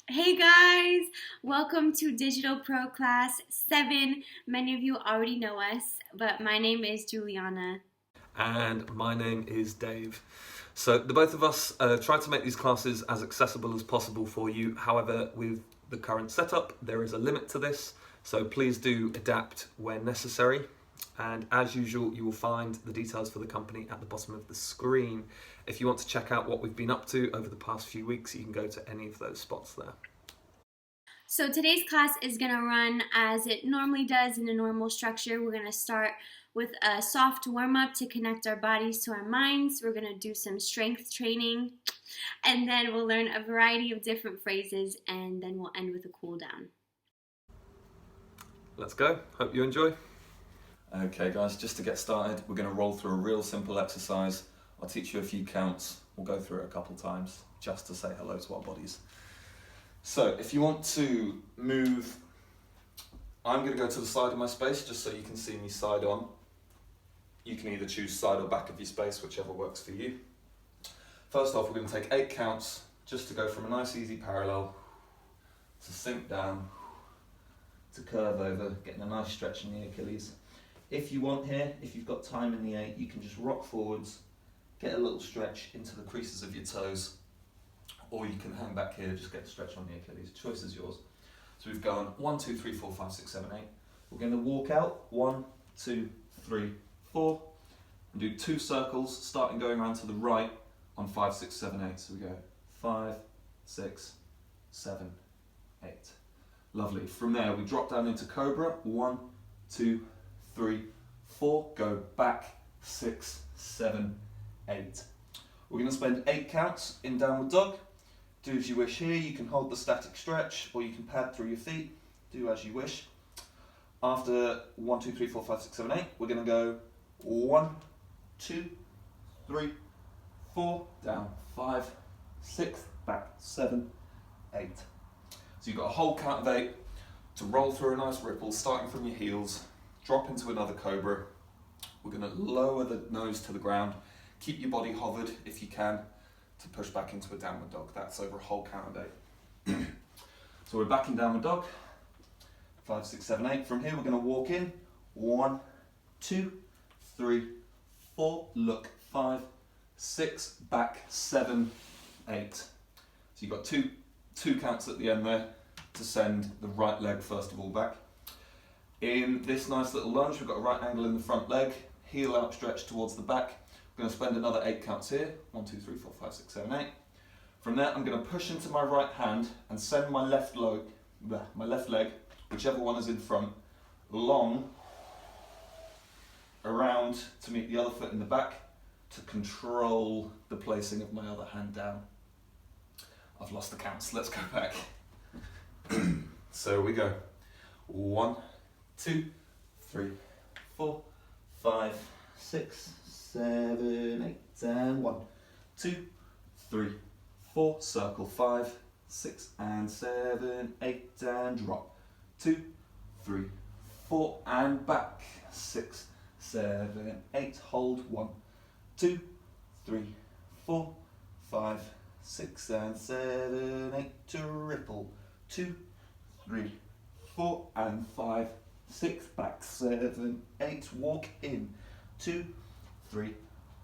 Hey guys, welcome to Digital Pro Class 7. Many of you already know us, but my name is Juliana. And my name is Dave. So the both of us try to make these classes as accessible as possible for you. However, with the current setup, there is a limit to this, so please do adapt when necessary. And as usual, you will find the details for the company at the bottom of the screen. If you want to check out what we've been up to over the past few weeks, you can go to any of those spots there. So today's class is going to run as it normally does in a normal structure. We're going to start with a soft warm-up to connect our bodies to our minds. We're going to do some strength training, and then we'll learn a variety of different phrases, and then we'll end with a cool down. Let's go. Hope you enjoy. Okay guys, just to get started, we're going to roll through a real simple exercise. I'll teach you a few counts. We'll go through it a couple times just to say hello to our bodies. So if you want to move, I'm going to go to the side of my space just so you can see me side on. You can either choose side or back of your space, whichever works for you. First off, we're going to take 8 counts just to go from a nice easy parallel to sink down, to curve over, getting a nice stretch in the Achilles. If you want here, if you've got time in the 8, you can just rock forwards, get a little stretch into the creases of your toes, or you can hang back here, just get a stretch on the Achilles. Choice is yours. So we've gone 1, 2, 3, 4, 5, 6, 7, 8. We're going to walk out 1, 2, 3, 4, and do 2 circles, starting going around to the right on 5, 6, 7, 8. So we go 5, 6, 7, 8. Lovely. From there, we drop down into Cobra. 1, 2, 3, 4. Go back 6, 7, 8. We're going to spend 8 counts in downward dog. Do as you wish here. You can hold the static stretch or you can pad through your feet. Do as you wish. After 1, 2, 3, 4, 5, 6, 7, 8, we're going to go 1, 2, 3, 4, down 5, 6, back 7, 8. So you've got a whole count of 8 to roll through a nice ripple, starting from your heels, drop into another Cobra. We're going to lower the nose to the ground, keep your body hovered if you can, to push back into a downward dog. That's over a whole count of 8. So we're back in downward dog. 5, 6, 7, 8. From here we're going to walk in. 1, 2, 3, 4. Look. 5, 6. Back. 7, 8. So you've got two counts at the end there to send the right leg first of all back. In this nice little lunge, we've got a right angle in the front leg, heel outstretched towards the back. I'm going to spend another 8 counts here. 1, 2, 3, 4, 5, 6, 7, 8. From there, I'm going to push into my right hand and send my left leg, whichever one is in front, long around to meet the other foot in the back to control the placing of my other hand down. I've lost the counts. Let's go back. So we go 1, 2, 3, 4, 5, 6, 7, 8, and 1, 2, 3, 4, circle 5, 6, and 7, 8, and drop. 2, 3, 4, and back. 6, 7, 8, hold. 1, 2, 3, 4, 5, 6, and 7, 8, to ripple. 2, 3, 4, and 5, 6, back. 7, 8, walk in. 2, 3,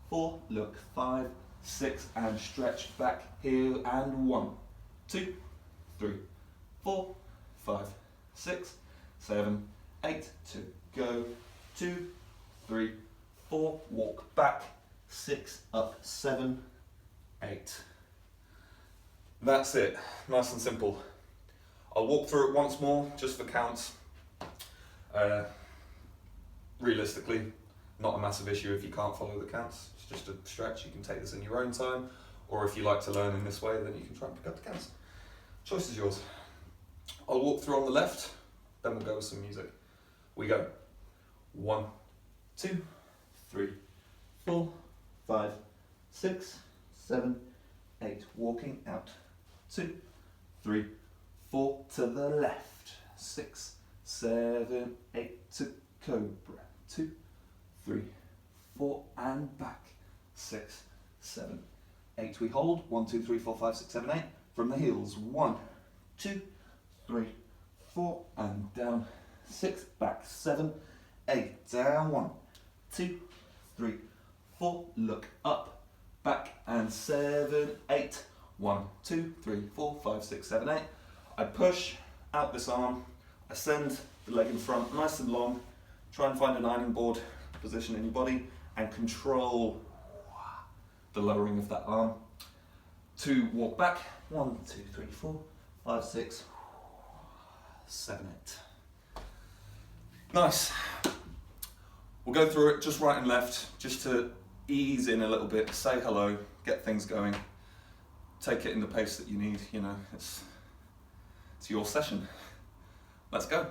4, look. 5, 6, and stretch back. Heel and 1, 2, 3, 4, 5, 6, 7, 8, to go. 2, 3, 4, walk back. 6, up, 7, 8. That's it. Nice and simple. I'll walk through it once more, just for counts. Realistically, not a massive issue if you can't follow the counts. It's just a stretch. You can take this in your own time, or if you like to learn in this way, then you can try and pick up the counts. Choice is yours. I'll walk through on the left, then we'll go with some music. We go 1, 2, 3, 4, 5, 6, 7, 8. Walking out. 2, 3, 4 to the left. 6, 7, 8 to Cobra. 2, 3, 4 and back. 6, 7, 8. We hold. 1, 2, 3, 4, 5, 6, 7, 8. From the heels. 1, 2, 3, 4, and down, 6, back, 7, 8, down, 1, 2, 3, 4, look up, back, and 7, 8, 1, 2, 3, 4, 5, 6, 7, 8. I push out this arm, I send the leg in front, nice and long, try and find an ironing board position in your body, and control the lowering of that arm. 2, walk back, 1, 2, 3, 4, 5, 6, 7, 8. Nice. We'll go through it just right and left, just to ease in a little bit, say hello, get things going, take it in the pace that you need, you know, it's your session. Let's go.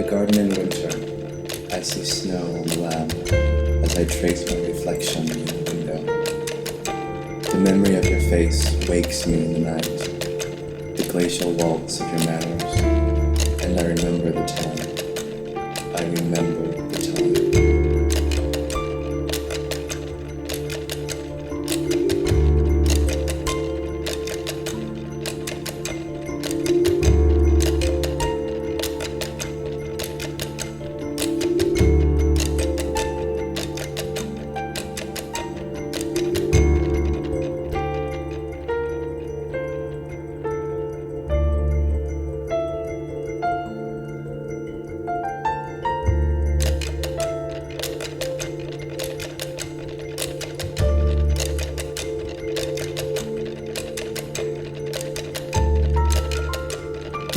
Garden in winter, I see snow on the land as I trace my reflection in the window. The memory of your face wakes me in the night, the glacial waltz of your manners, and I remember the time. I remember the time.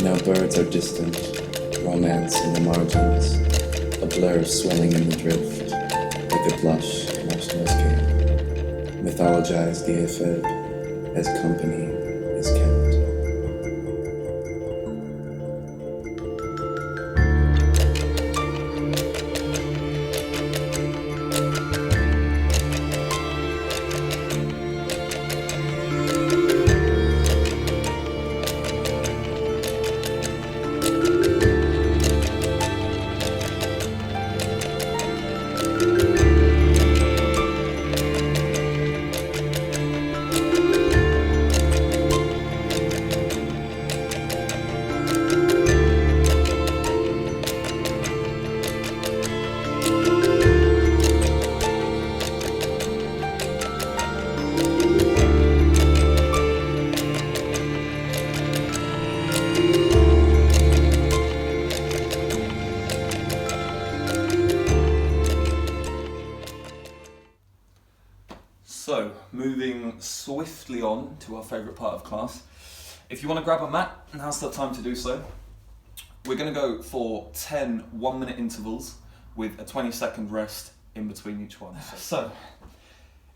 Now birds are distant, romance in the margins, a blur of swelling in the drift, like a blush national's game. Mythologized the ephod as company is kept. So, moving swiftly on to our favourite part of class. If you want to grab a mat, now's the time to do so. We're going to go for 10 1-minute intervals with a 20-second rest in between each one. So,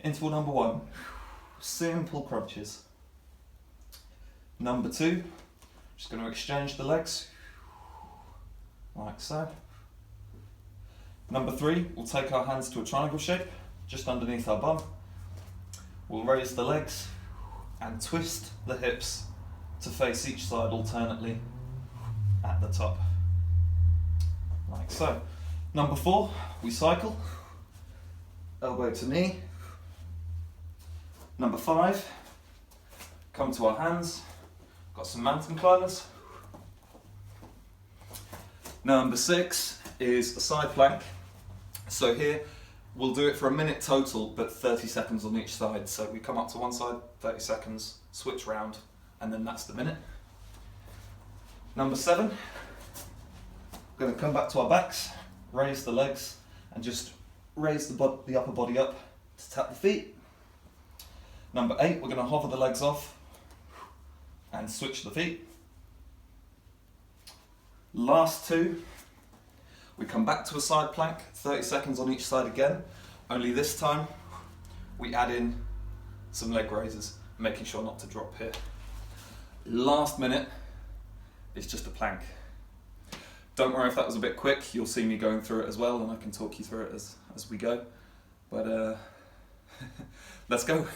interval number 1, simple crunches. Number 2, just going to exchange the legs, like so. Number 3, we'll take our hands to a triangle shape, just underneath our bum. We'll raise the legs and twist the hips to face each side alternately at the top, like so. Number 4, we cycle, elbow to knee. Number 5, come to our hands, got some mountain climbers. Number 6 is a side plank. So here, we'll do it for a minute total, but 30 seconds on each side. So we come up to one side, 30 seconds, switch round, and then that's the minute. Number 7, we're going to come back to our backs, raise the legs, and just raise the upper body up to tap the feet. Number 8, we're going to hover the legs off and switch the feet. Last 2, we come back to a side plank, 30 seconds on each side again. Only this time, we add in some leg raises, making sure not to drop here. Last minute is just a plank. Don't worry if that was a bit quick, you'll see me going through it as well, and I can talk you through it as we go. But let's go.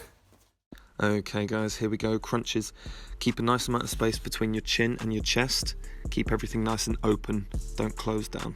Okay guys, here we go. Crunches. Keep a nice amount of space between your chin and your chest. Keep everything nice and open. Don't close down.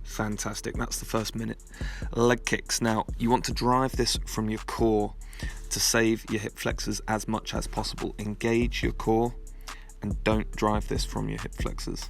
Fantastic, that's the first minute. Leg kicks. Now, you want to drive this from your core to save your hip flexors as much as possible. Engage your core and don't drive this from your hip flexors.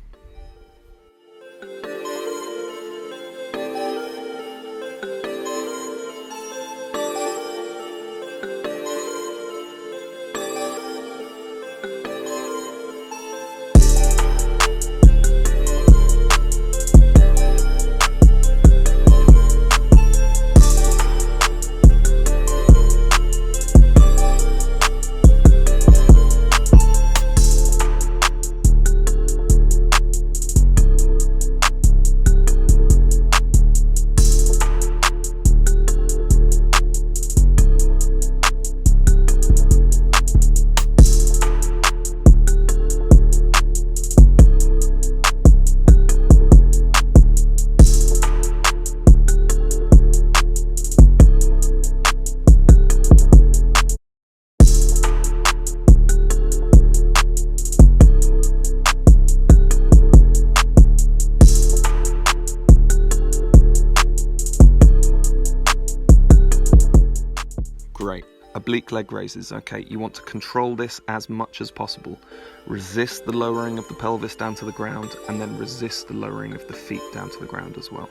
Great. Oblique leg raises. Okay, you want to control this as much as possible. Resist the lowering of the pelvis down to the ground, and then resist the lowering of the feet down to the ground as well.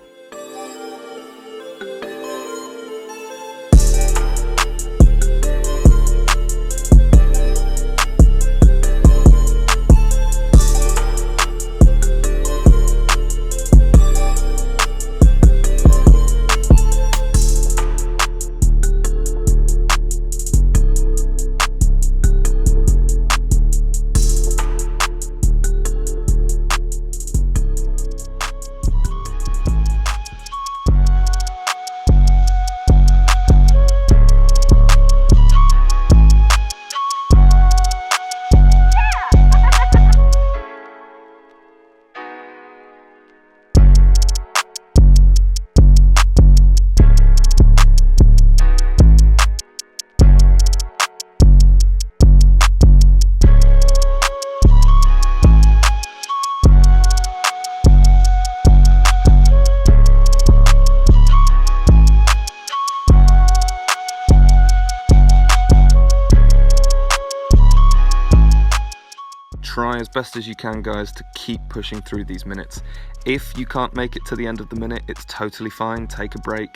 Try as best as you can, guys, to keep pushing through these minutes. If you can't make it to the end of the minute, it's totally fine. Take a break,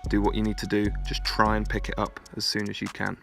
do what you need to do. Just try and pick it up as soon as you can.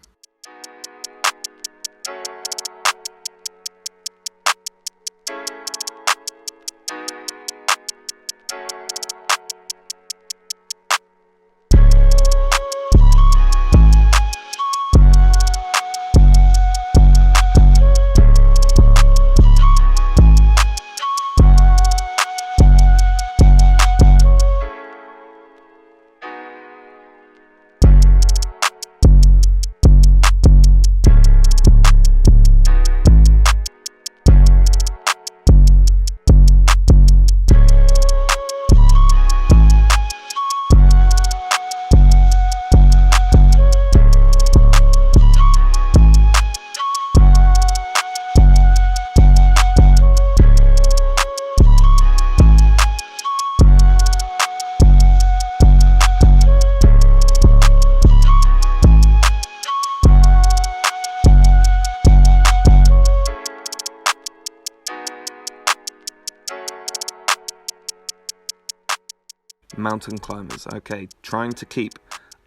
mountain climbers. Okay, trying to keep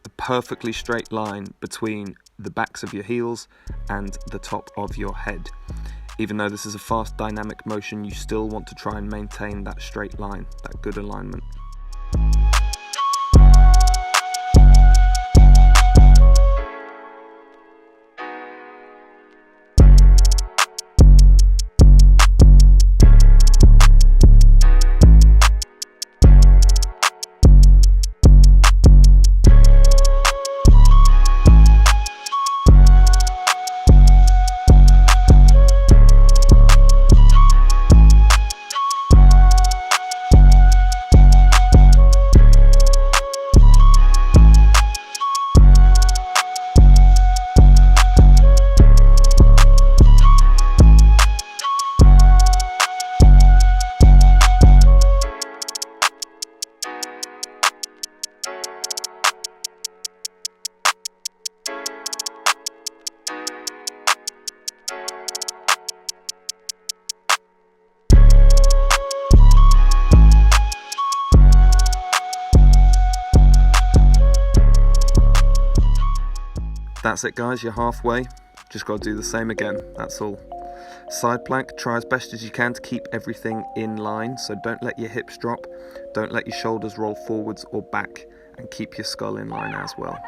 a perfectly straight line between the backs of your heels and the top of your head. Even though this is a fast dynamic motion, you still want to try and maintain that straight line, that good alignment. That's it guys, you're halfway. Just got to do the same again, that's all. Side plank, try as best as you can to keep everything in line, so don't let your hips drop, don't let your shoulders roll forwards or back, and keep your skull in line as well.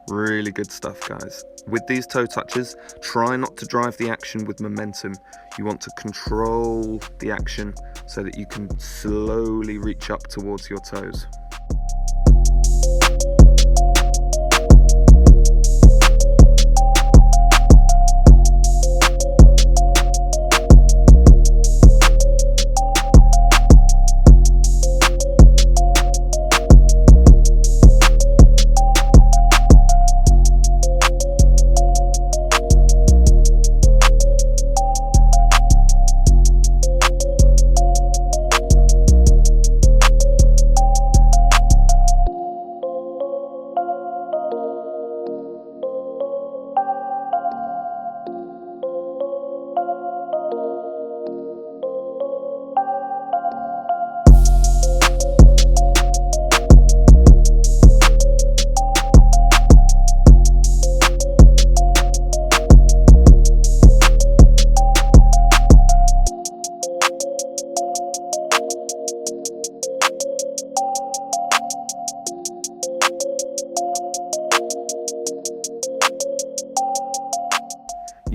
Really good stuff guys. With these toe touches, try not to drive the action with momentum. You want to control the action so that you can slowly reach up towards your toes.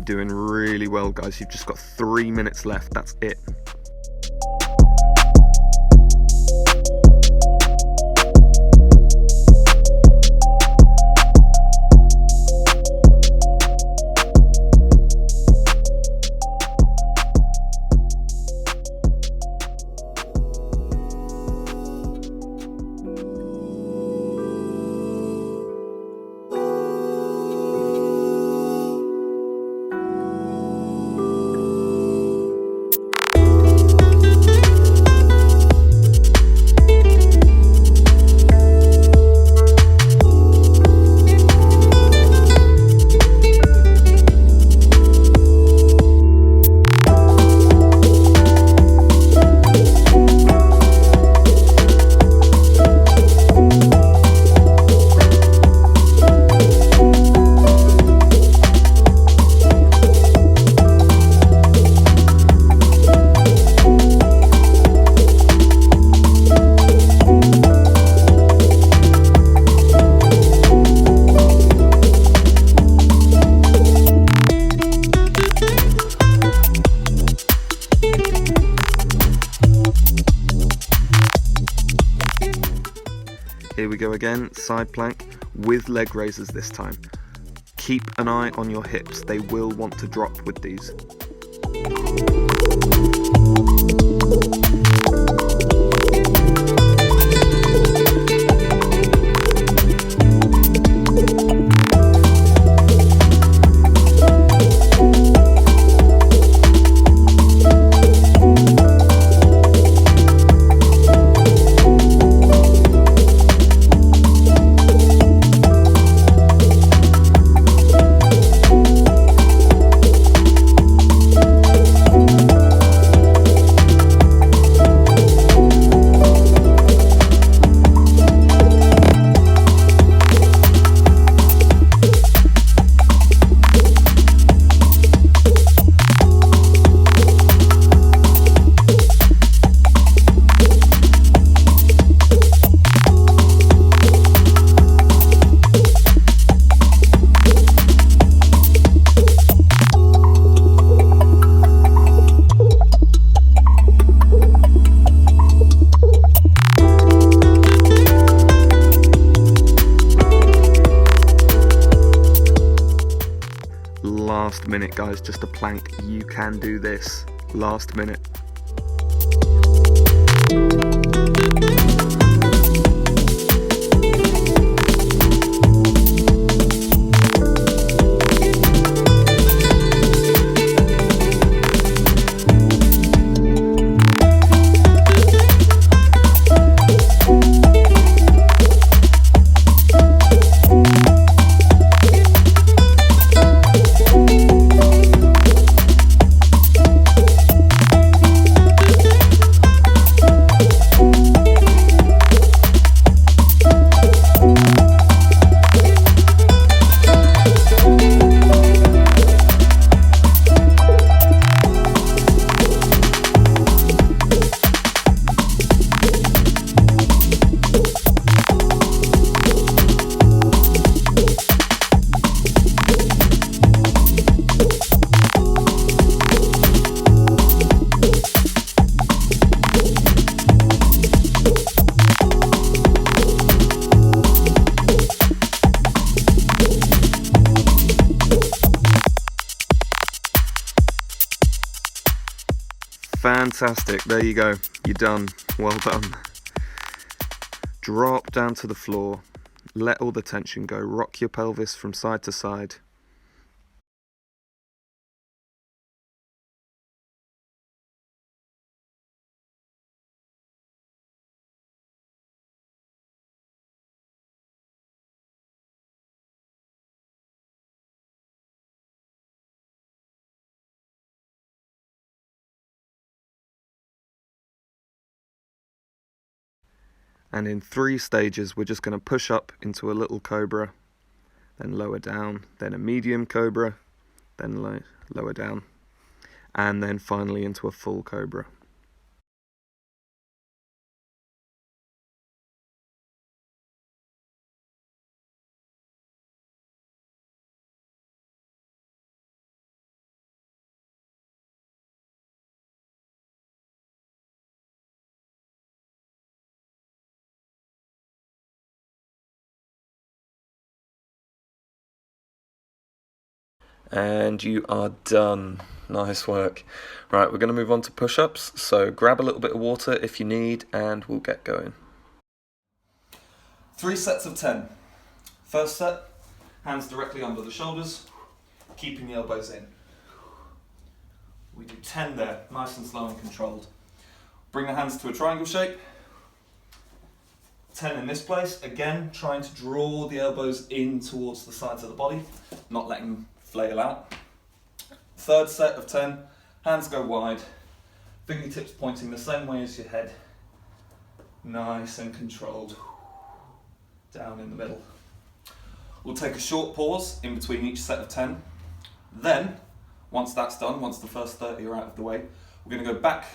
Doing really well guys, you've just got 3 minutes left, that's it. here we go again, side plank with leg raises this time. Keep an eye on your hips, they will want to drop with these. Last minute, guys, just a plank. You can do this. Last minute. Fantastic, there you go, you're done, well done. Drop down to the floor, let all the tension go, rock your pelvis from side to side. And in 3 stages, we're just going to push up into a little cobra, then lower down, then a medium cobra, then lower down, and then finally into a full cobra. And you are done. Nice work. Right, we're going to move on to push-ups. So grab a little bit of water if you need, and we'll get going. 3 sets of 10. First set, hands directly under the shoulders, keeping the elbows in. We do 10 there, nice and slow and controlled. Bring the hands to a triangle shape. 10 in this place, again trying to draw the elbows in towards the sides of the body, not letting them flail out. Third set of 10, hands go wide, fingertips pointing the same way as your head, nice and controlled, down in the middle. We'll take a short pause in between each set of 10. Then, once that's done, once the first 30 are out of the way, we're going to go back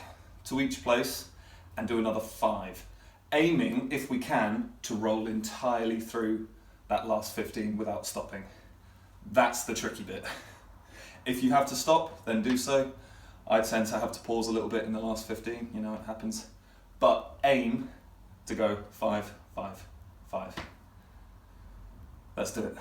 to each place and do another 5. Aiming, if we can, to roll entirely through that last 15 without stopping. That's the tricky bit. If you have to stop, then do so. I tend to have to pause a little bit in the last 15, you know, it happens. But aim to go 5, 5, 5. Let's do it.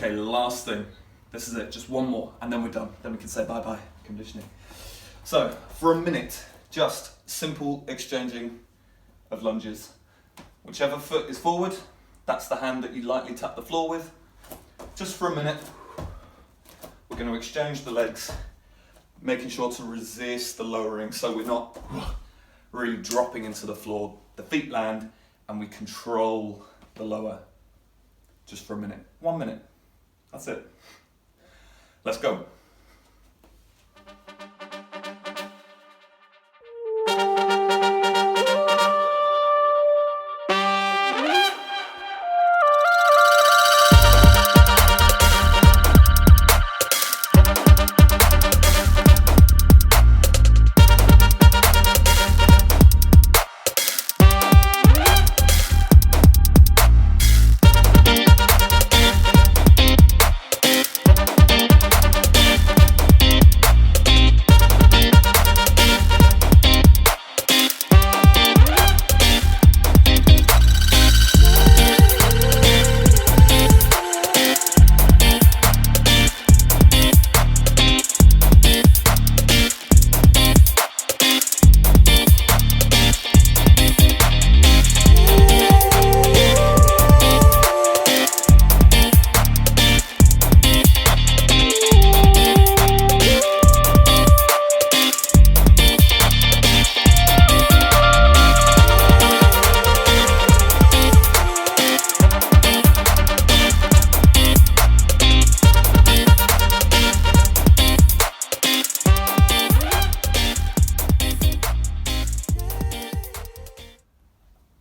Okay, last thing. This is it, just one more, and then we're done. Then we can say bye-bye, conditioning. So, for a minute, just simple exchanging of lunges. Whichever foot is forward, that's the hand that you lightly tap the floor with. Just for a minute, we're going to exchange the legs, making sure to resist the lowering so we're not really dropping into the floor. The feet land and we control the lower. Just for a minute. 1 minute. That's it. Let's go.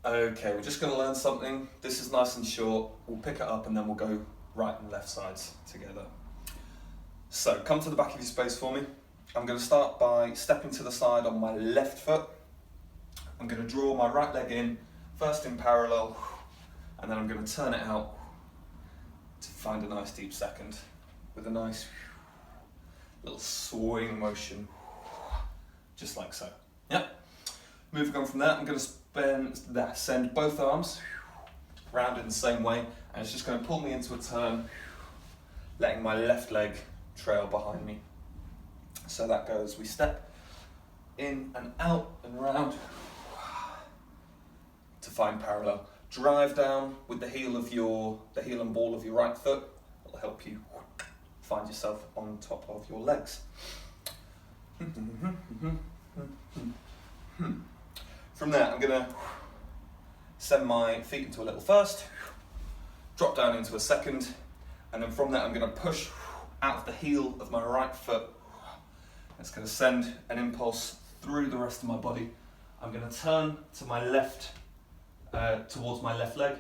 Okay, we're just going to learn something. This is nice and short. We'll pick it up and then we'll go right and left sides together. So, come to the back of your space for me. I'm going to start by stepping to the side on my left foot. I'm going to draw my right leg in, first in parallel, and then I'm going to turn it out to find a nice deep second with a nice little swing motion, just like so. Yep. Moving on from there, I'm going to send both arms round in the same way, and it's just going to pull me into a turn, letting my left leg trail behind me. So that goes, we step in and out and round to find parallel. Drive down with the heel and ball of your right foot. It'll help you find yourself on top of your legs. From there, I'm going to send my feet into a little first, drop down into a second, and then from there I'm going to push out of the heel of my right foot. It's going to send an impulse through the rest of my body. I'm going to turn to my left, towards my left leg,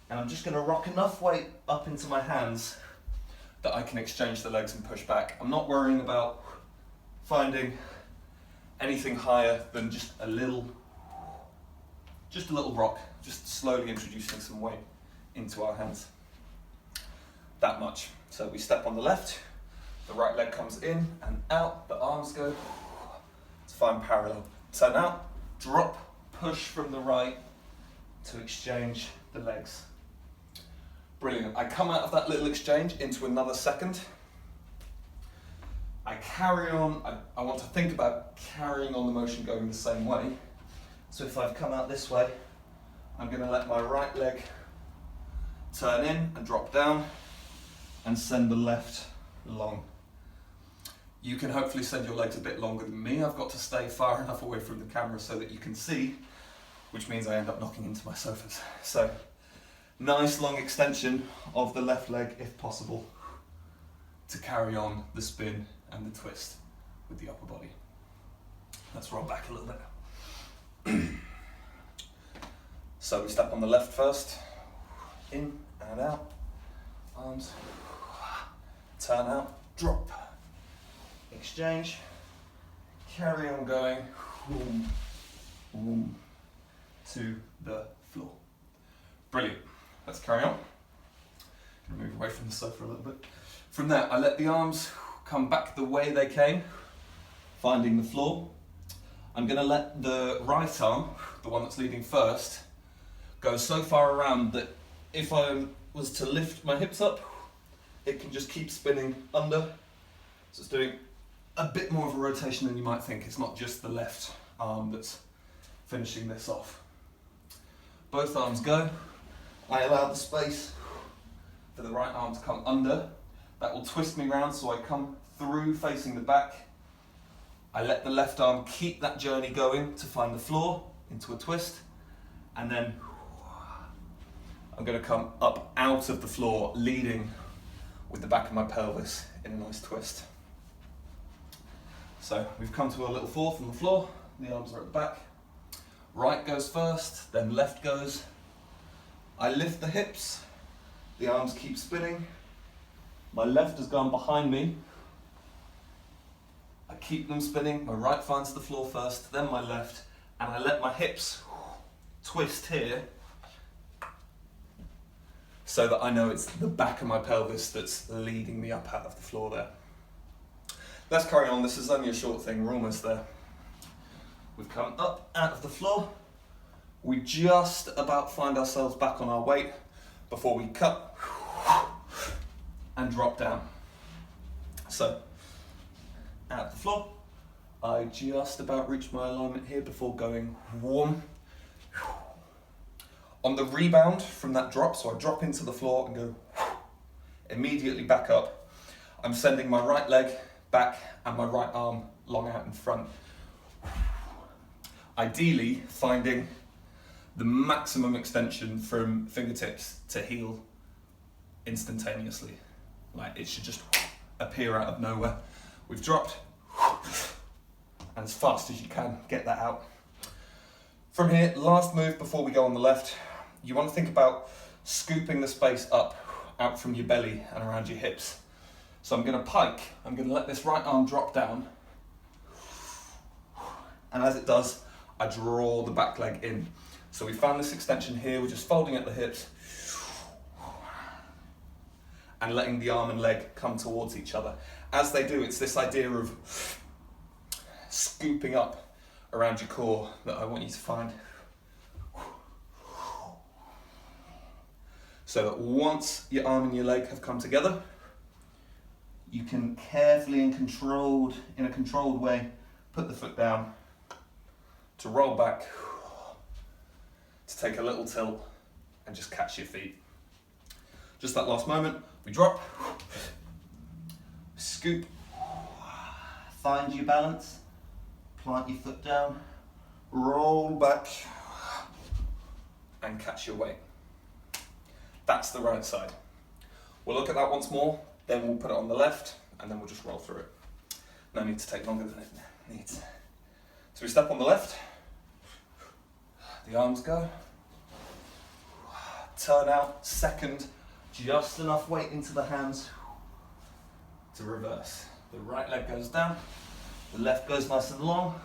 and I'm just going to rock enough weight up into my hands that I can exchange the legs and push back. I'm not worrying about finding anything higher than just a little rock, just slowly introducing some weight into our hands. That much. So we step on the left, the right leg comes in and out, the arms go to find parallel. Turn out, drop, push from the right to exchange the legs. Brilliant. I come out of that little exchange into another second. I carry on, I want to think about carrying on the motion going the same way. So if I've come out this way, I'm going to let my right leg turn in and drop down and send the left long. You can hopefully send your legs a bit longer than me. I've got to stay far enough away from the camera so that you can see, which means I end up knocking into my sofas. So, nice long extension of the left leg if possible to carry on the spin and the twist with the upper body. Let's roll back a little bit. So we step on the left first, in and out, arms, turn out, drop, exchange, carry on going, to the floor. Brilliant. Let's carry on. Gonna move away from the sofa a little bit. From there, I let the arms come back the way they came, finding the floor. I'm going to let the right arm, the one that's leading first, go so far around that if I was to lift my hips up it can just keep spinning under. So it's doing a bit more of a rotation than you might think. It's not just the left arm that's finishing this off. Both arms go. I allow the space for the right arm to come under. That will twist me round so I come through facing the back. I let the left arm keep that journey going to find the floor into a twist, and then I'm going to come up out of the floor, leading with the back of my pelvis in a nice twist. So we've come to a little fourth on the floor, the arms are at the back. Right goes first, then left goes. I lift the hips, the arms keep spinning. My left has gone behind me. I keep them spinning, my right finds the floor first, then my left, and I let my hips twist here so that I know it's the back of my pelvis that's leading me up out of the floor there. Let's carry on, this is only a short thing, we're almost there. We've come up out of the floor. We just about find ourselves back on our weight before we cut and drop down. So, out of the floor, I just about reach my alignment here before going whoom. On the rebound from that drop, so I drop into the floor and go immediately back up, I'm sending my right leg back and my right arm long out in front. Ideally, finding the maximum extension from fingertips to heel instantaneously. Like it should just appear out of nowhere. We've dropped, and as fast as you can, get that out. From here, last move before we go on the left, you want to think about scooping the space up, out from your belly and around your hips. So I'm going to pike, I'm going to let this right arm drop down, and as it does, I draw the back leg in. So we found this extension here, we're just folding at the hips and letting the arm and leg come towards each other. As they do, it's this idea of scooping up around your core that I want you to find. So that once your arm and your leg have come together, you can carefully and in a controlled way, put the foot down, to roll back, to take a little tilt and just catch your feet. Just that last moment, we drop, scoop, find your balance, plant your foot down, roll back and catch your weight. That's the right side. We'll look at that once more, then we'll put it on the left and then we'll just roll through it. No need to take longer than it needs. So we step on the left, the arms go, turn out, second, just enough weight into the hands to reverse. The right leg goes down, the left goes nice and long,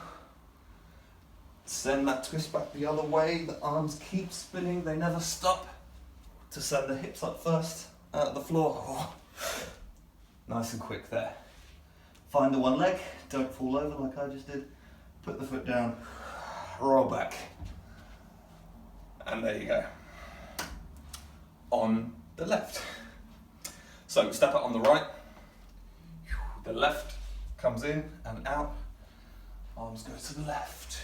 send that twist back the other way, the arms keep spinning, they never stop, to send the hips up first, out of the floor. Nice and quick there. Find the one leg, don't fall over like I just did, put the foot down, roll back, and there you go. On the left. So step out on the right, the left comes in and out, arms go to the left,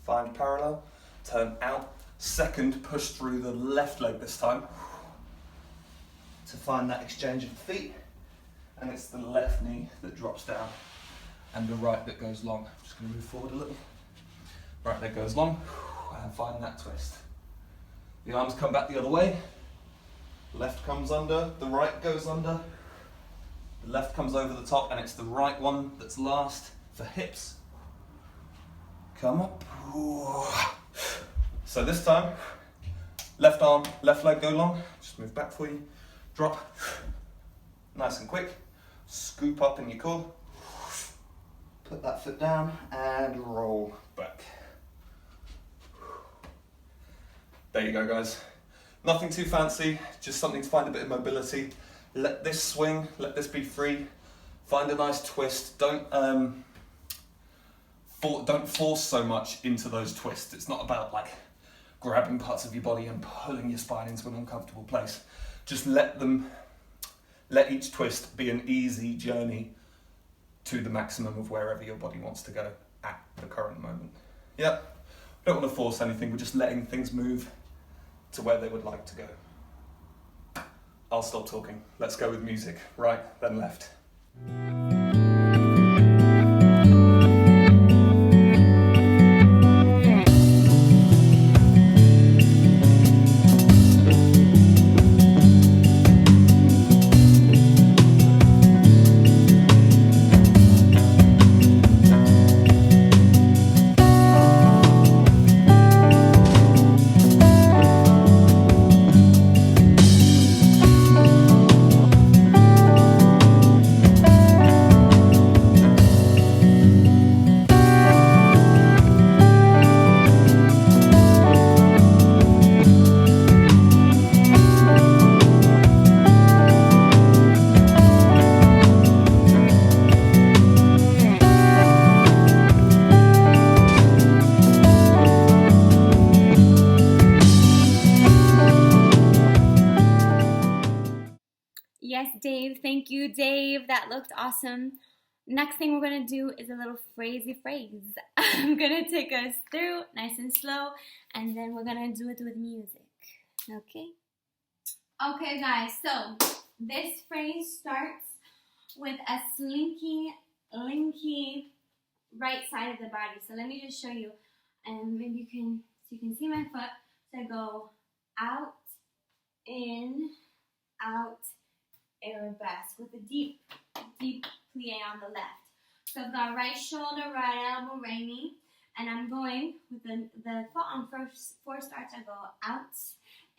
find parallel, turn out, second push through the left leg this time, to find that exchange of the feet, and it's the left knee that drops down and the right that goes long. I'm just going to move forward a little. Right leg goes long and find that twist. The arms come back the other way, left comes under, the right goes under, the left comes over the top, and it's the right one that's last for hips. Come up. So this time, left arm, left leg go long, just move back for you, drop, nice and quick, scoop up in your core, put that foot down and roll back. There you go guys. Nothing too fancy, just something to find a bit of mobility. Let this swing, let this be free, find a nice twist, don't force so much into those twists. It's not about like grabbing parts of your body and pulling your spine into an uncomfortable place. Just let Let each twist be an easy journey to the maximum of wherever your body wants to go at the current moment. Yep, we don't want to force anything, we're just letting things move to where they would like to go. I'll stop talking. Let's go with music. Right, then left. Yes, Dave. Thank you, Dave. That looked awesome. Next thing we're going to do is a little phrasey phrase. I'm going to take us through nice and slow, and then we're going to do it with music. Okay? Okay, guys. So this phrase starts with a slinky, linky right side of the body. So let me just show you. And maybe you can see my foot. So I go out, in, out, arabesque with a deep plie on the left. So I've got right shoulder, right elbow, right knee, and I'm going with the foot on four starts. I go out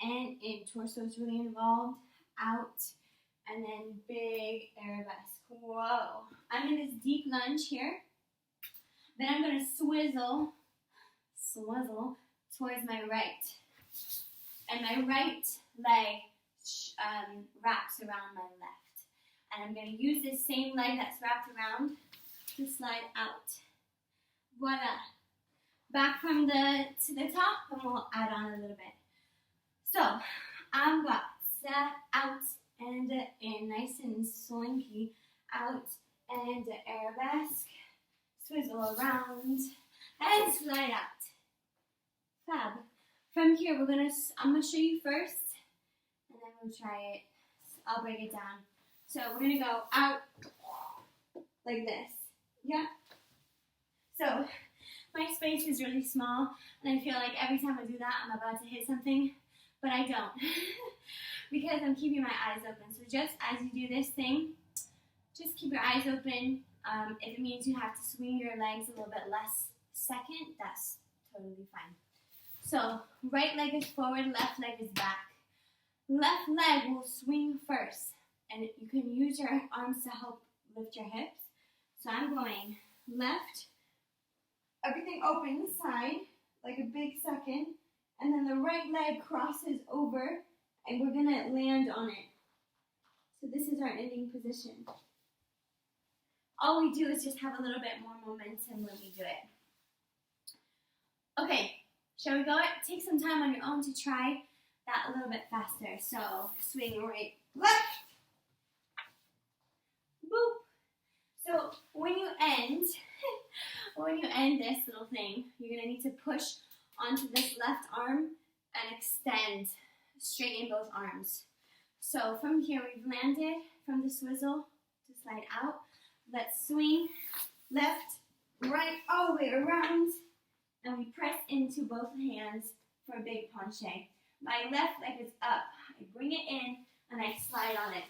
and in. Torso is really involved. Out and then big arabesque. Whoa! I'm in this deep lunge here. Then I'm going to swizzle towards my right, and my right leg wraps around my left, and I'm going to use this same leg that's wrapped around to slide out. Voila! Back from to the top, and we'll add on a little bit. So I've got out and in, nice and slinky, out and arabesque, swizzle around and slide out. Fab. From here, I'm gonna show you first. And then we'll try it. I'll break it down. So we're going to go out like this. Yeah? So my space is really small, and I feel like every time I do that, I'm about to hit something, but I don't. Because I'm keeping my eyes open. So just as you do this thing, just keep your eyes open. If it means you have to swing your legs a little bit less second, that's totally fine. So right leg is forward, left leg is back. Left leg will swing first, and you can use your arms to help lift your hips. So I'm going left, everything open side, like a big second, and then the right leg crosses over, and we're gonna land on it. So this is our ending position. All we do is just have a little bit more momentum when we do it. Okay, shall we go? Take some time on your own to try that a little bit faster. So swing right, left, boop. So when you end this little thing, you're gonna need to push onto this left arm and extend, straighten both arms. So from here we've landed from the swizzle to slide out. Let's swing left, right, all the way around, and we press into both hands for a big penché. My left leg is up. I bring it in and I slide on it.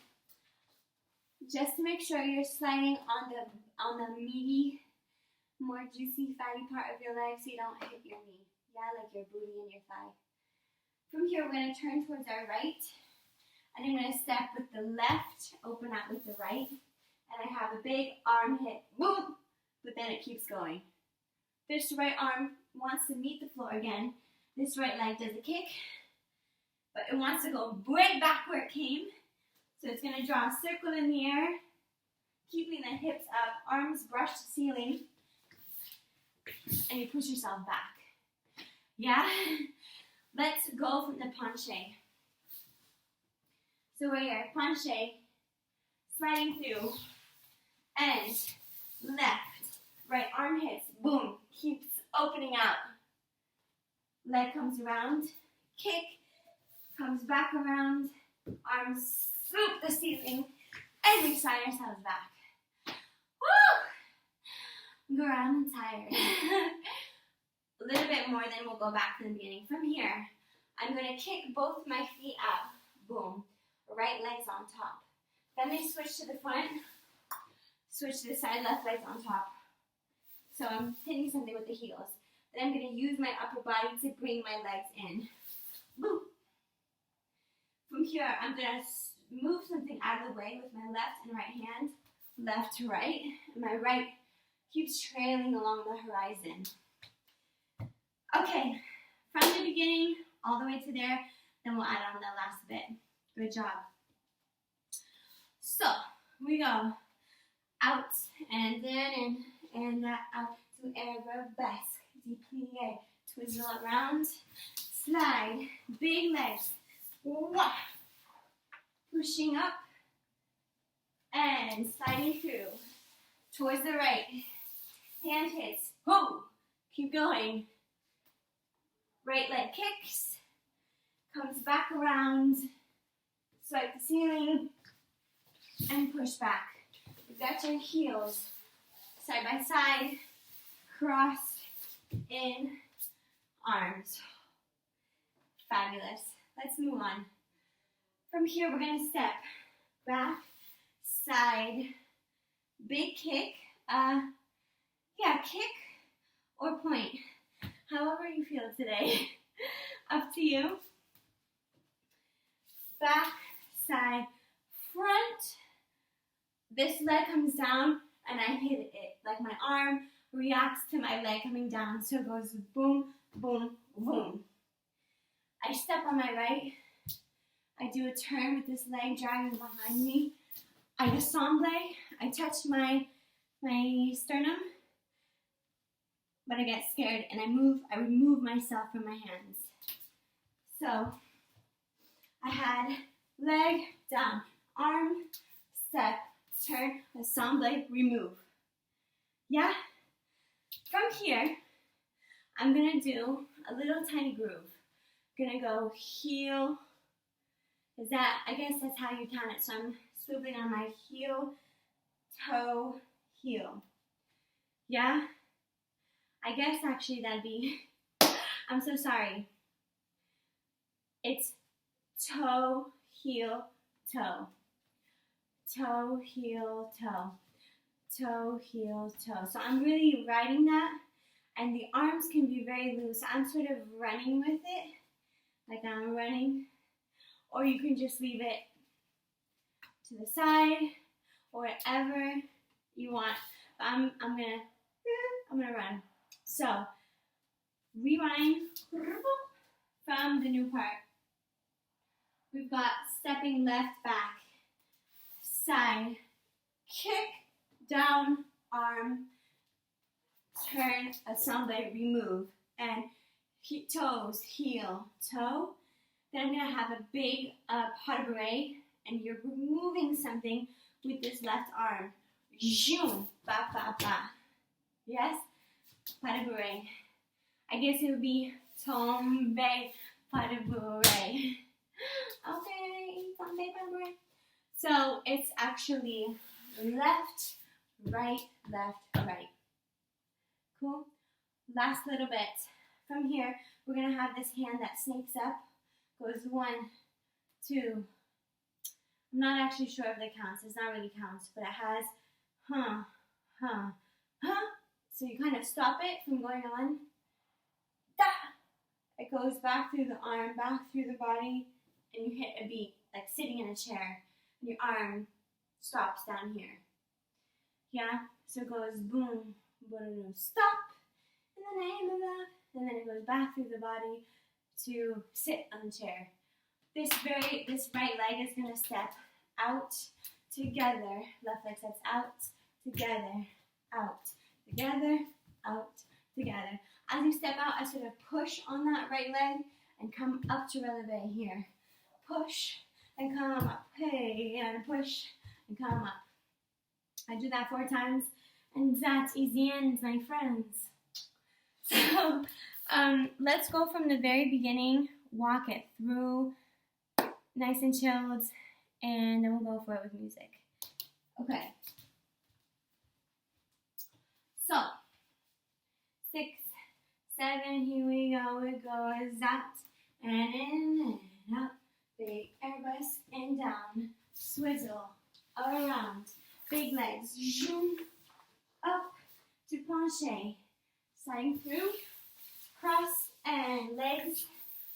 Just to make sure you're sliding on the meaty, more juicy, fatty part of your leg so you don't hit your knee. Yeah, like your booty and your thigh. From here, we're going to turn towards our right. And I'm going to step with the left, open up with the right. And I have a big arm hit, boom, but then it keeps going. This right arm wants to meet the floor again. This right leg does a kick, but it wants to go right back where it came. So it's going to draw a circle in the air, keeping the hips up, arms brush the ceiling, and you push yourself back. Yeah? Let's go from the penché. So we're here, penché, sliding through, and left, right arm hits, boom, keeps opening out. Leg comes around, kick, comes back around, arms swoop the ceiling, and we slide ourselves back. Woo! Girl, I'm tired. A little bit more, then we'll go back to the beginning. From here, I'm going to kick both my feet out. Boom. Right leg's on top. Then I switch to the front, switch to the side, left leg's on top. So I'm hitting something with the heels. Then I'm going to use my upper body to bring my legs in. Boom. From here, I'm going to move something out of the way with my left and right hand, left to right, and my right keeps trailing along the horizon. Okay, from the beginning all the way to there, then we'll add on the last bit. Good job. So, we go out and in and out to arabesque, deplie, twizzle around, slide, big legs, wah, pushing up and sliding through towards the right, hand hits, whoa, keep going. Right leg kicks, comes back around, swipe the ceiling, and push back. You've got your heels side by side, cross in arms. Fabulous. Let's move on. From here, we're going to step back, side, big kick. Kick or point. However you feel today. Up to you. Back, side, front. This leg comes down and I hit it. Like my arm reacts to my leg coming down. So it goes boom, boom, boom. I step on my right. I do a turn with this leg dragging behind me. I assemble. I touch my sternum. But I get scared and I remove myself from my hands. So I had leg down, arm, step, turn, assemble, remove. Yeah? From here, I'm gonna do a little tiny groove. Gonna go heel. I guess that's how you count it. So I'm swooping on my heel, toe, heel. Yeah? I guess actually that'd be, I'm so sorry. It's toe, heel, toe. Toe, heel, toe. Toe, heel, toe. So I'm really riding that, and the arms can be very loose. I'm sort of running with it, like I'm running. Or you can just leave it to the side, or wherever you want. But I'm gonna run. So, rewind from the new part. We've got stepping left back, side, kick, down, arm, turn, assemble, remove, and toes, heel, toe. Then I'm going to have a big pas de bourrée, and you're removing something with this left arm. Zoom, ba, ba, ba. Yes? Pas de bourrée. I guess it would be tombe, pas de bourrée. Okay, tombe, pas de bourrée. So it's actually left, right, right. Cool? Last little bit. From here, we're going to have this hand that snakes up. Goes 1, 2. I'm not actually sure if it counts. It's not really counts, but it has So you kind of stop it from going on. Da! It goes back through the arm, back through the body, and you hit a beat, like sitting in a chair. And your arm stops down here. Yeah? So it goes boom, boom, stop, in the name of love. And then it goes back through the body to sit on the chair. This right leg is going to step out, together. Left leg steps out, together, out, together, out, together. As you step out, I sort of push on that right leg and come up to releve here. Push and come up, hey, and push and come up. I do that 4 times, and that's easy ends, my friends. So let's go from the very beginning, walk it through, nice and chilled, and then we'll go for it with music. Okay. So 6, 7, here we go. It goes out and in and out. Big airbus and down. Swizzle around. Big legs. Zoom up to planche. Sliding through. Cross and legs.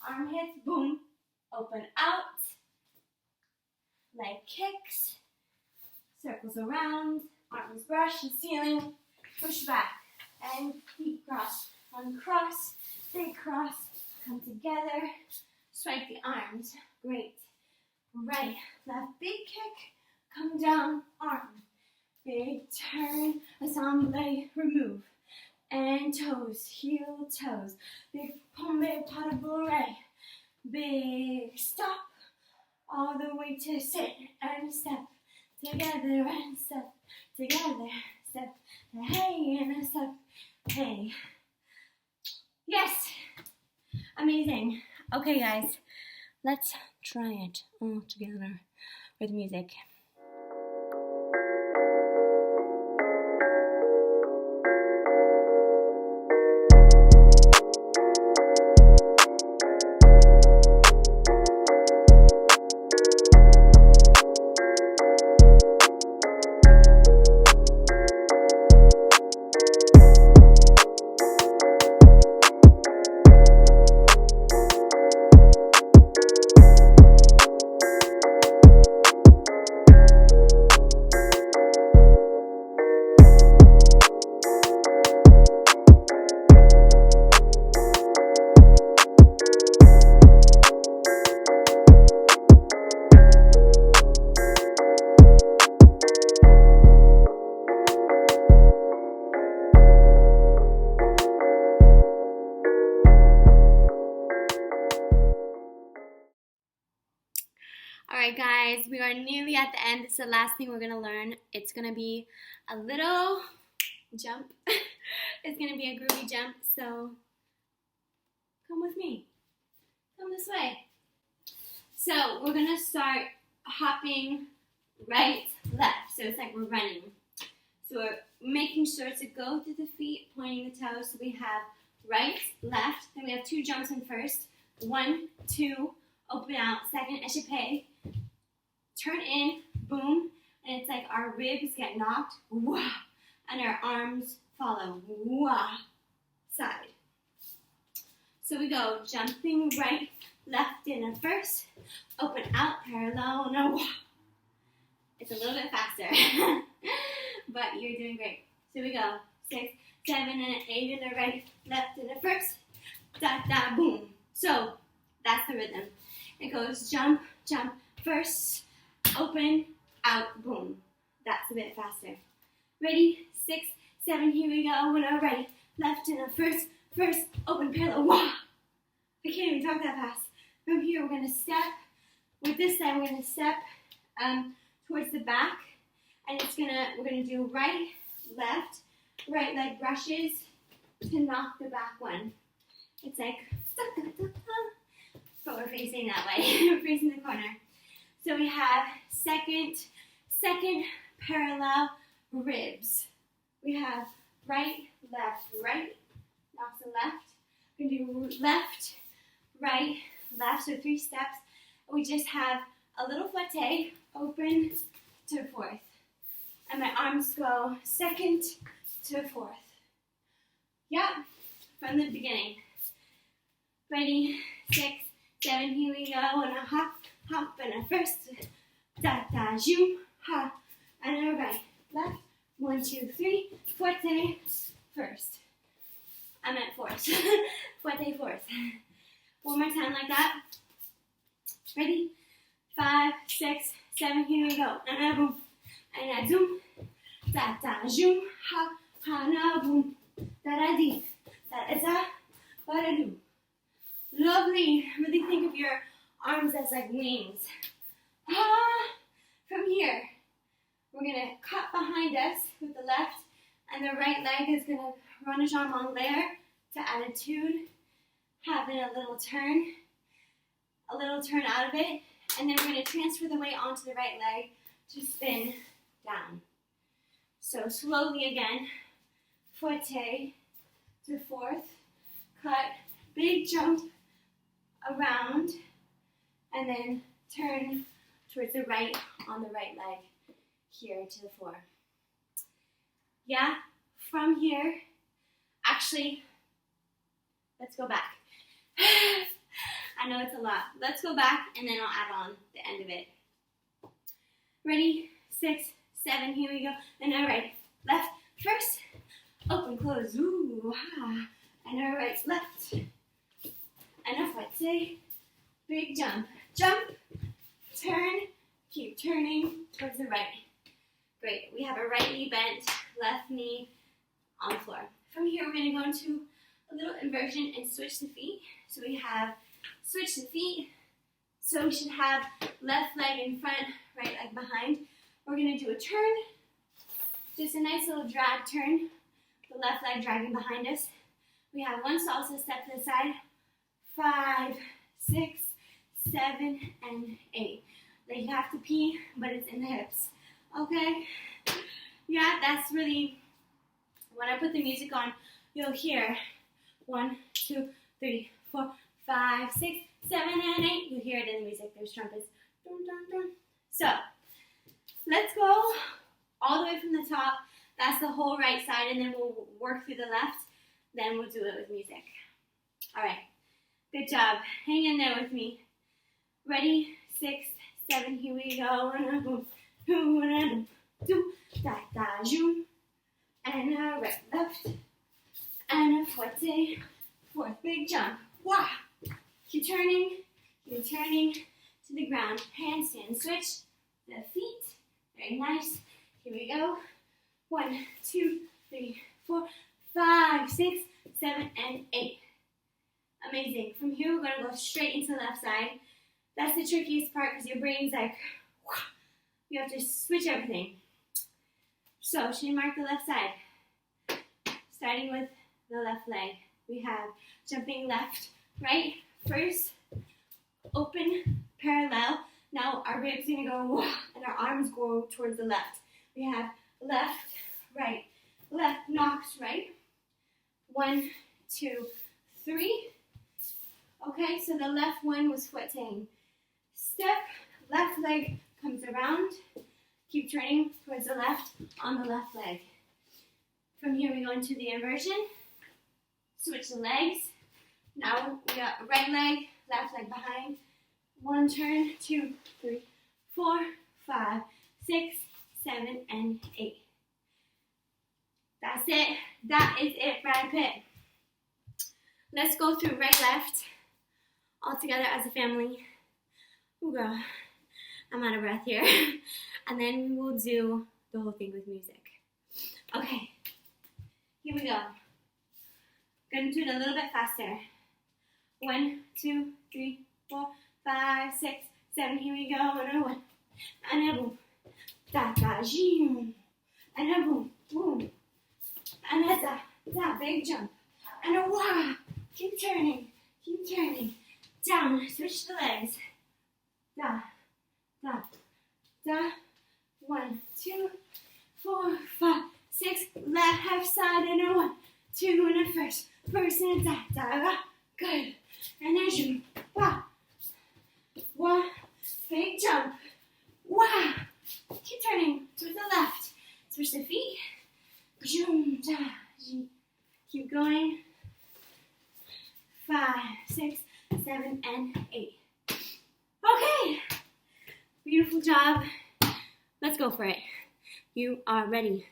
Arm hits. Boom. Open out. Leg kicks. Circles around. Arms brush the ceiling. Push back. And feet cross. Uncross. Big cross. Come together. Swipe the arms. Great. Right, left, big kick. Come down, arm. Big turn, assemble, remove. And toes, heel, toes. Big pombe, pas de bourrée. Big stop. All the way to sit and step. Together and step. Together, step. Hey, and a step. Hey. Yes. Amazing. Okay, guys. Let's try it all together with music. Alright guys, we are nearly at the end. This is the last thing we're going to learn. It's going to be a little jump. It's going to be a groovy jump, so come with me. Come this way. So we're going to start hopping right, left. So it's like we're running. So we're making sure to go through the feet, pointing the toes. So we have right, left. Then we have 2 jumps in first. 1, 2, open out. Second, échappé. Turn in, boom. And it's like our ribs get knocked. Wah. And our arms follow. Wah. Side. So we go jumping right, left in a first. Open out, parallel, and a wah. It's a little bit faster. But you're doing great. So we go 6, 7, and 8 in the right, left in the first. Da, da, boom. So that's the rhythm. It goes jump, jump, first, open, out, boom. That's a bit faster. Ready? 6, 7, here we go. When I'm ready, left in a first, open, parallel, wah. I can't even talk that fast. From here, we're going to step. With this side, we're going to step towards the back. And we're going to do right, left, right leg brushes to knock the back one. It's like, but we're facing that way. We're facing the corner. So we have second parallel ribs. We have right, knocks the left. We're going to do left, right, left, so 3 steps. We just have a little flatte, open to 4th. And my arms go 2nd to 4th. Yeah, from the beginning. Ready, 6, 7, here we go, and a hop, and a first, da, da, zoom, ha, and a right, left, 1, 2, 3, forte, first. I meant 4th, forte, 4th. One more time like that. Ready, 5, 6, 7, here we go, and a boom, and a zoom, da, da, zoom, ha, na, boom, da, da, dee, da, da, da, ba, da, do. Lovely. Really think of your arms as like wings. Ah, from here. we're going to cut behind us with the left, and the right leg is going to run a jambe anglaire to attitude, having a little turn out of it, and then we're going to transfer the weight onto the right leg to spin down. So slowly again, fouette to fourth, cut, big jump around, and then turn towards the right on the right leg here to the floor. Yeah, from here, actually, let's go back. I know it's a lot. Let's go back and then I'll add on the end of it. Ready? 6, 7, here we go. And all right, left first, open, close, ooh, ha. And all right, left. And a fouette, big jump, jump, turn, keep turning towards the right. Great, we have a right knee bent, left knee on the floor. From here, we're gonna go into a little inversion and switch the feet. So we have switch the feet. So we should have left leg in front, right leg behind. We're gonna do a turn, just a nice little drag turn. The left leg dragging behind us. We have one salsa step to the side. 5, 6, 7, and 8. Like you have to pee, but it's in the hips. Okay? Yeah, that's really, when I put the music on, you'll hear 1, 2, 3, 4, 5, 6, 7, and 8. You hear it in the music. There's trumpets. Dun, dun, dun. So, let's go all the way from the top. That's the whole right side, and then we'll work through the left. Then we'll do it with music. All right. Good job. Hang in there with me. Ready? 6, 7. Here we go. And a right, left, and a fouette, fourth, big jump. Wah! Keep turning to the ground. Handstand, switch the feet. Very nice. Here we go. 1, 2, 3, 4, 5, 6, 7, and 8. Amazing. From here, we're going to go straight into the left side. That's the trickiest part because your brain's like, wah. You have to switch everything. So, should we mark the left side? Starting with the left leg. We have jumping left, right, first, open, parallel. Now our ribs are going to go, wah, and our arms go towards the left. We have left, right, left, knocks, right. 1, 2, 3. Okay, so the left one was footing. Step, left leg comes around. Keep turning towards the left on the left leg. From here we go into the inversion. Switch the legs. Now we got right leg, left leg behind. 1 turn, 2, 3, 4, 5, 6, 7, and 8. That's it. That is it, Brad Pitt. Let's go through right, left, all together as a family. Oh girl, I'm out of breath here. And then we will do the whole thing with music. Okay, here we go. Gonna do it a little bit faster. 1, 2, 3, 4, 5, 6, 7. Here we go. Another one. And a boom. Da da zoom. And a boom. Boom. And a da da. Big jump. And a wah. Keep turning. Keep turning. Down. Switch the legs. Da da da. 1, 2, 4, 5, 6. Left side and a 1, 2 and a first. First and a da da da. Good. And a zoom. Wah. Wah. Big jump. Wah. Keep turning to the left. Switch the feet. Zoom da. Keep going. 5, 6, 7, and 8. Okay. Beautiful job. Let's go for it. You are ready.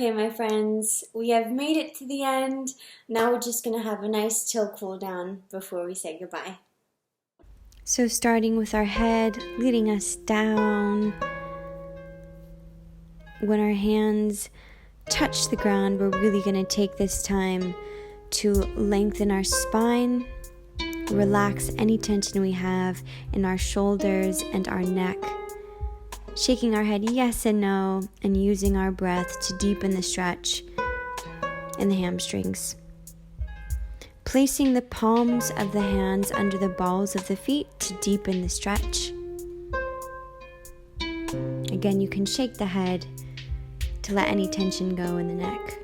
Okay, my friends, we have made it to the end. Now we're just going to have a nice chill cool down before we say goodbye. So starting with our head, leading us down. When our hands touch the ground, we're really going to take this time to lengthen our spine, relax any tension we have in our shoulders and our neck, shaking our head yes and no, and using our breath to deepen the stretch in the hamstrings. Placing the palms of the hands under the balls of the feet to deepen the stretch. Again, you can shake the head to let any tension go in the neck.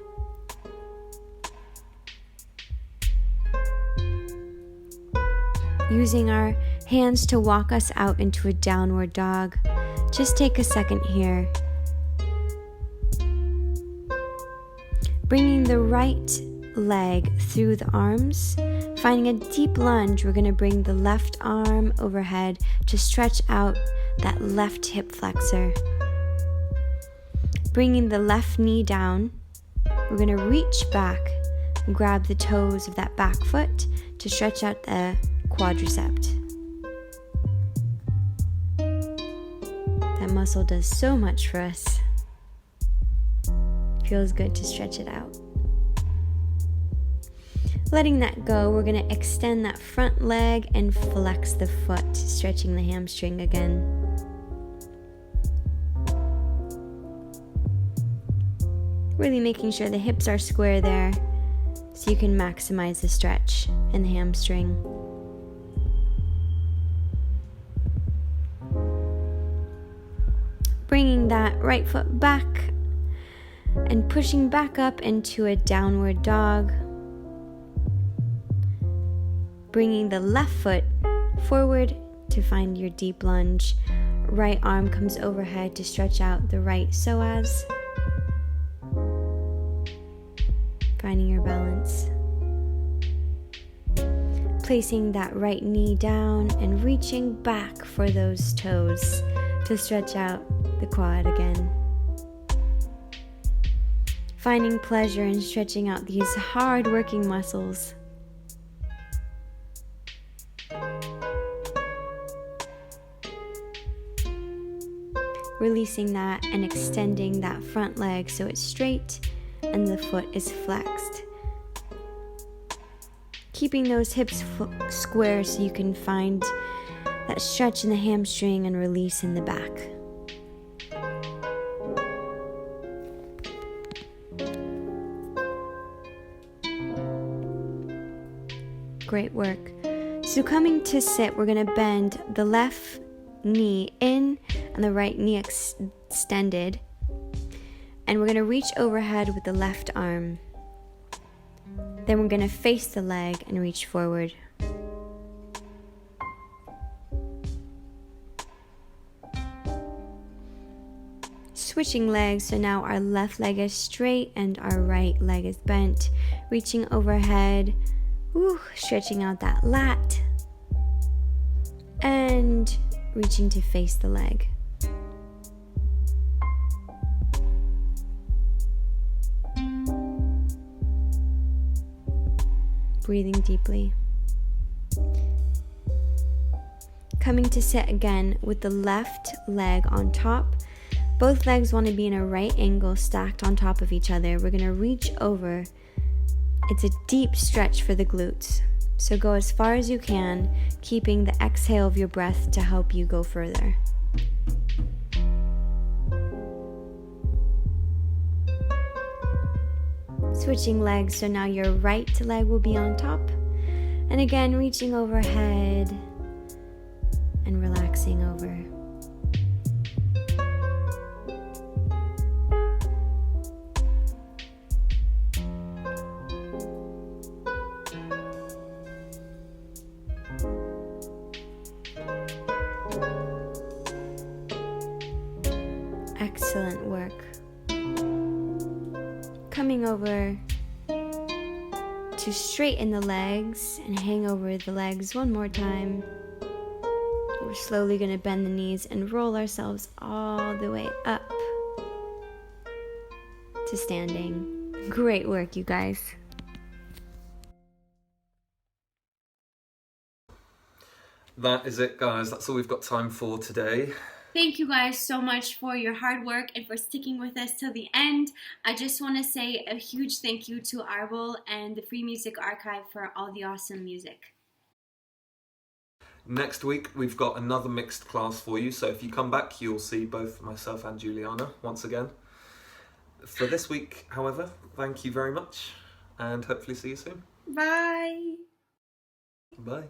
Using our hands to walk us out into a downward dog. Just take a second here. Bringing the right leg through the arms. Finding a deep lunge, we're going to bring the left arm overhead to stretch out that left hip flexor. Bringing the left knee down, we're going to reach back and grab the toes of that back foot to stretch out the quadricep. That muscle does so much for us. Feels good to stretch it out. Letting that go, we're going to extend that front leg and flex the foot, stretching the hamstring again. Really making sure the hips are square there so you can maximize the stretch in the hamstring. Bringing that right foot back and pushing back up into a downward dog. Bringing the left foot forward to find your deep lunge. Right arm comes overhead to stretch out the right psoas. Finding your balance. Placing that right knee down and reaching back for those toes to stretch out the quad again. Finding pleasure in stretching out these hard-working muscles. Releasing that and extending that front leg so it's straight and the foot is flexed. Keeping those hips square so you can find that stretch in the hamstring and release in the back. Great work. So coming to sit, we're going to bend the left knee in and the right knee extended. And we're going to reach overhead with the left arm. Then we're going to face the leg and reach forward. Switching legs, so now our left leg is straight and our right leg is bent. Reaching overhead, stretching out that lat. And reaching to face the leg. Breathing deeply. Coming to sit again with the left leg on top. Both legs want to be in a right angle stacked on top of each other. We're going to reach over. It's a deep stretch for the glutes. So go as far as you can, keeping the exhale of your breath to help you go further. Switching legs, so now your right leg will be on top. And again, reaching overhead and relaxing over. Excellent work. Coming over to straighten the legs and hang over the legs one more time. We're slowly going to bend the knees and roll ourselves all the way up to standing. Great work, you guys. That is it, guys. That's all we've got time for today. Thank you guys so much for your hard work and for sticking with us till the end. I just want to say a huge thank you to Arbel and the Free Music Archive for all the awesome music. Next week, we've got another mixed class for you. So if you come back, you'll see both myself and Juliana once again. For this week, however, thank you very much and hopefully see you soon. Bye. Bye.